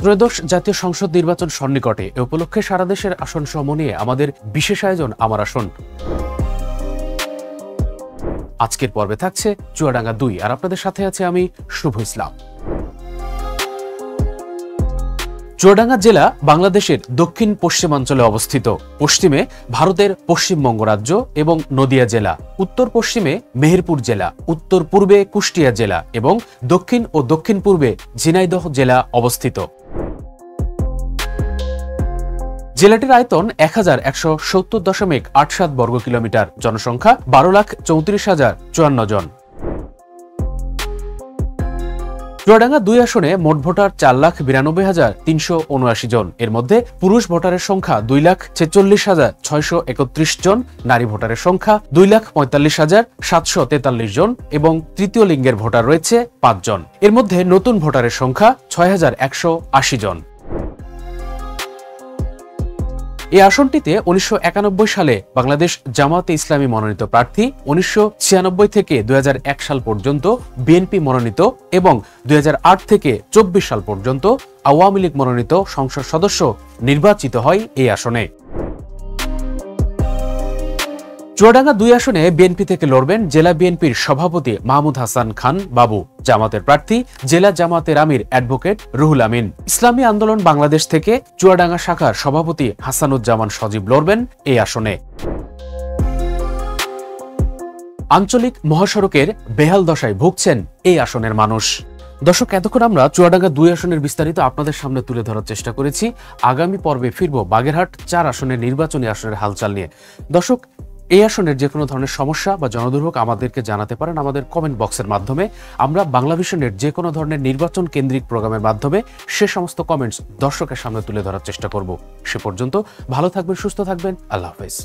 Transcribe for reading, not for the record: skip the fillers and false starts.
ত্রয়োদশ জাতীয় সংসদ নির্বাচন সন্নিকটে এ উপলক্ষে সারা দেশের আসন সহ নিয়ে আমাদের বিশেষ আয়োজন আমার আসন। আজকের পর্বে থাকছে চুয়াডাঙ্গা 2 আর আপনাদের সাথে আছে আমি শুভ ইসলাম। চুয়াডাঙ্গা জেলা বাংলাদেশের দক্ষিণ পশ্চিমাঞ্চলে অবস্থিত। পশ্চিমে ভারতের পশ্চিমবঙ্গ রাজ্য এবং নদিয়া জেলা, উত্তর পশ্চিমে মেহেরপুর জেলা, উত্তর পূর্বে কুষ্টিয়া জেলা এবং দক্ষিণ ও দক্ষিণ পূর্বে ঝিনাইদহ জেলা অবস্থিত। জেলাটির আয়তন 1170.87 বর্গ কিলোমিটার, জনসংখ্যা 12,34,054 জন। চুয়াডাঙ্গা 2 আসনে মোট ভোটার 4,92,379 জন। এর মধ্যে পুরুষ ভোটারের সংখ্যা 2,46,631 জন, নারী ভোটারের সংখ্যা 2,45,743 জন এবং তৃতীয় লিঙ্গের ভোটার রয়েছে 5 জন। এর মধ্যে নতুন ভোটারের সংখ্যা 6,180 জন। এই আসনটিতে 1991 সালে বাংলাদেশ জামাতে ইসলামী মনোনীত প্রার্থী, 1996 থেকে 2001 সাল পর্যন্ত বিএনপি মনোনীত এবং 2008 থেকে 24 সাল পর্যন্ত আওয়ামী লীগ মনোনীত সংসদ সদস্য নির্বাচিত হয় এই আসনে। চুয়াডাঙ্গা 2 আসনে বিএনপি থেকে লড়বেন জেলা বিএনপির সভাপতি মাহমুদ হাসান খান বাবু, জামাতের প্রার্থী জেলা জামাতের আমির অ্যাডভোকেট রুহুল আমিন। ইসলামী আন্দোলন বাংলাদেশ থেকে চুয়াডাঙ্গা শাখার সভাপতি হাসানুজ্জামান সজীব লড়বেন এই আসনে। আঞ্চলিক মহাসড়কের বেহাল দশায় ভুগছেন এই আসনের মানুষ। দর্শক, এতক্ষণ আমরা চুয়াডাঙ্গা 2 আসনের বিস্তারিত আপনাদের সামনে তুলে ধরার চেষ্টা করেছি। আগামী পর্বে ফিরব বাগেরহাট 4 আসনের নির্বাচনী আসনের হালচাল নিয়ে। দর্শক, এই আসনের যে কোনো ধরনের সমস্যা বা জনদুর্ভোগ আমাদেরকে জানাতে পারেন আমাদের কমেন্ট বক্সের মাধ্যমে। আমরা বাংলা ভিশনের যে কোনো ধরনের নির্বাচন কেন্দ্রিক প্রোগ্রামের মাধ্যমে সে সমস্ত কমেন্টস দর্শকের সামনে তুলে ধরার চেষ্টা করব। সে পর্যন্ত ভালো থাকবেন, সুস্থ থাকবেন। আল্লাহ হাফেজ।